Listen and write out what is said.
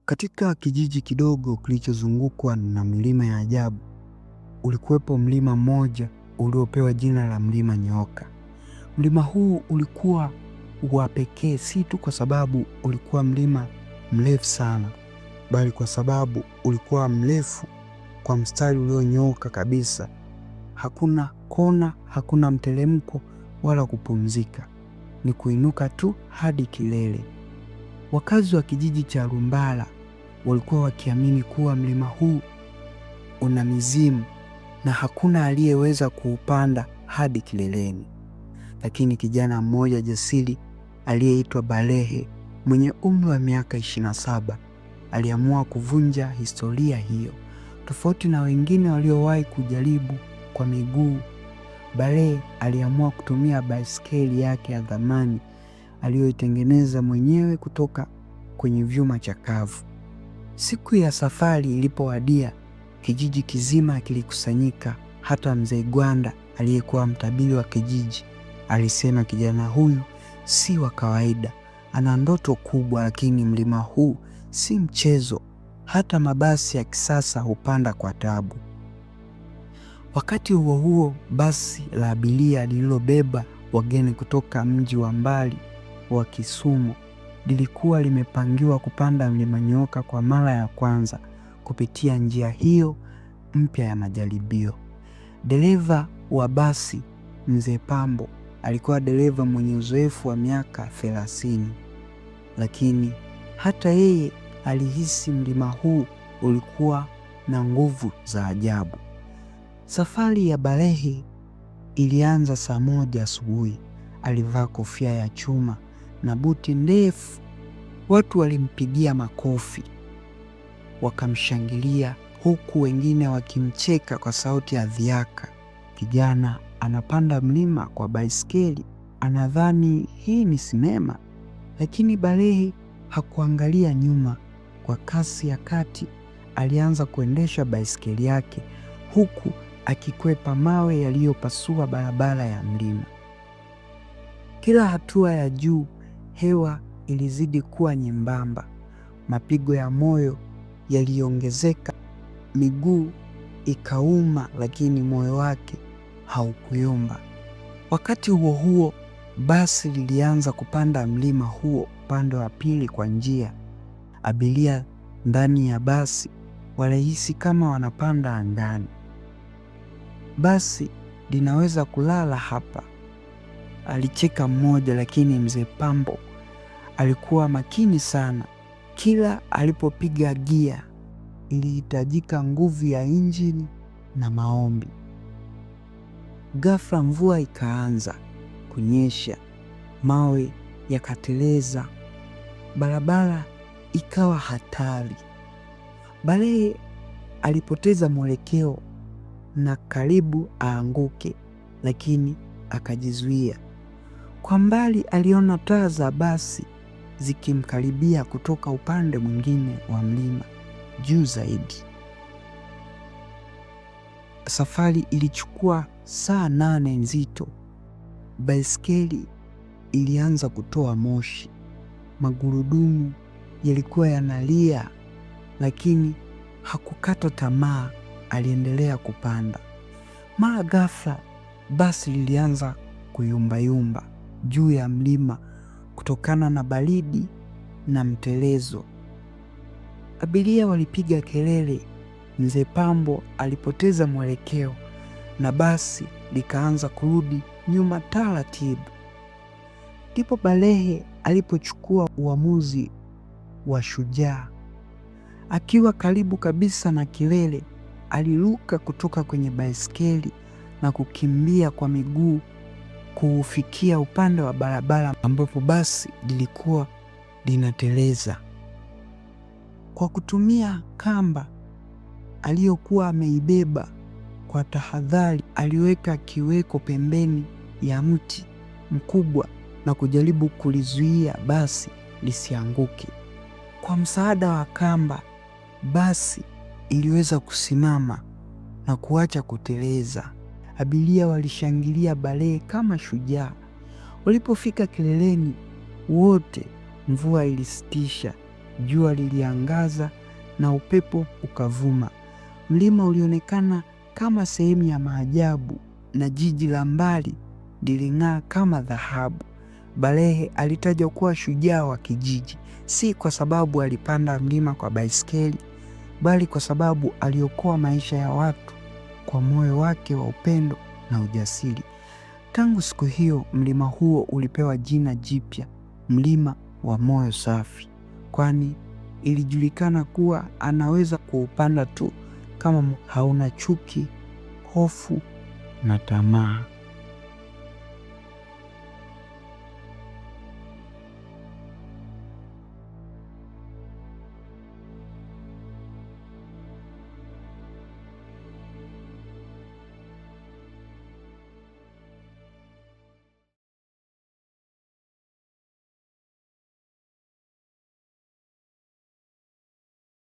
Katika kijiji kidogo kilichozungukwa na milima ya ajabu, ulikuwepo mlima mmoja uliopewa jina la Mlima Nyooka. Mlima huu ulikuwa wa pekee si tu kwa sababu ulikuwa mlima mrefu sana, bali kwa sababu ulikuwa mrefu kwa mstari ulionyooka kabisa. Hakuna kona, hakuna mteremko wala kupumzika. Ni kuinuka tu hadi kilele. Wakazi wa kijiji cha Lumbala walikuwa wakiamini kuwa mlima huu una mizimu na hakuna aliyeweza kuupanda hadi kileleni. Lakini kijana mmoja jasiri aliyeitwa Balehe mwenye umri wa miaka 27 aliamua kuvunja historia hiyo. Tofauti na wengine waliowahi kujaribu kwa miguu, Balehe aliamua kutumia baiskeli yake ya zamani aliyoitengeneza mwenyewe kutoka kwenye vyuma chakavu. Siku ya safari ilipowadia, kijiji kizima kilikusanyika. Hata mzee Gwanda aliyekuwa mtabiri wa kijiji alisema kijana huyu si wa kawaida, ana ndoto kubwa, lakini mlima huu si mchezo. Hata mabasi ya kisasa hupanda kwa tabu. Wakati huo huo, basi la abiria lililobeba wageni kutoka mji wa mbali wa Kisumu lilikuwa limepangiwa kupanda Mlima Nyooka kwa mara ya kwanza kupitia njia hiyo mpya ya majaribio. Dereva wa basi, Mzee Pambo, alikuwa dereva mwenye uzoefu wa miaka 30, lakini hata yeye alihisi mlima huu ulikuwa na nguvu za ajabu. Safari ya Balehe ilianza saa 1 asubuhi. Alivaa kofia ya chuma na buti ndefu. Watu walimpigia makofi, wakamshangilia, huku wengine wakimcheka kwa sauti ya dhiaka. Kijana anapanda mlima kwa baiskeli, anadhani hii ni sinema. Lakini Balehe hakuangalia nyuma. Kwa kasi ya kati alianza kuendesha baiskeli yake huku akikwepa mawe yaliyopasua barabara ya mlima. Kila hatua ya juu, hewa ilizidi kuwa nyembamba. Mapigo ya moyo yaliongezeka, miguu ikauma, lakini moyo wake haukuyumba. Wakati huo huo, basi lilianza kupanda mlima huo upande wa pili kwa njia. Abiria ndani ya basi walihisi kama wanapanda angani. Basi linaweza kulala hapa, alicheka mmoja, lakini Mzee Pambo alikuwa makini sana. Kila alipopiga gia ilihitajika nguvu ya injini na maombi. Ghafla mvua ikaanza kunyesha, mawe yakateleza, barabara ikawa hatari. Balehe alipoteza mwelekeo na karibu aanguke, lakini akajizuia. Kwa mbali aliona taa za basi zikimkaribia kutoka upande mwingine wa mlima juu zaidi. Safari ilichukua saa 8 nzito. Baiskeli ilianza kutoa moshi, magurudumu yalikuwa yanalia, lakini hakukata tamaa. Aliendelea kupanda. Mara ghafla basi lilianza kuyumbayumba juu ya mlima kutokana na baridi na mtelezo. Abiria walipiga kelele. Mzee Pambo alipoteza mwelekeo na basi likaanza kurudi nyuma taratibu. Ndipo Balehe alipochukua uamuzi wa shujaa. Akiwa karibu kabisa na kilele, aliruka kutoka kwenye baiskeli na kukimbia kwa miguu kuufikia upande wa barabara ambapo basi lilikuwa linateleza. Kwa kutumia kamba aliyokuwa ameibeba kwa tahadhari, aliweka kiweko pembeni ya mti mkubwa na kujaribu kulizuia basi lisianguke. Kwa msaada wa kamba, basi iliweza kusimama na kuacha kuteleza. Abiria walishangilia Balehe kama shujaa. Walipofika kileleni wote, mvua ilisitisha jua liliangaza na upepo ukavuma. Mlima ulionekana kama sehemu ya maajabu na jiji la mbali liling'aa kama dhahabu. Balehe alitajwa kuwa shujaa wa kijiji, si kwa sababu alipanda mlima kwa baiskeli, bali kwa sababu aliokoa maisha ya watu kwa moyo wake wa upendo na ujasiri. Tangu siku hiyo, mlima huo ulipewa jina jipya, mlima wa moyo safi, kwani ilijulikana kuwa anaweza kuupanda tu kama hauna chuki, hofu na tamaa.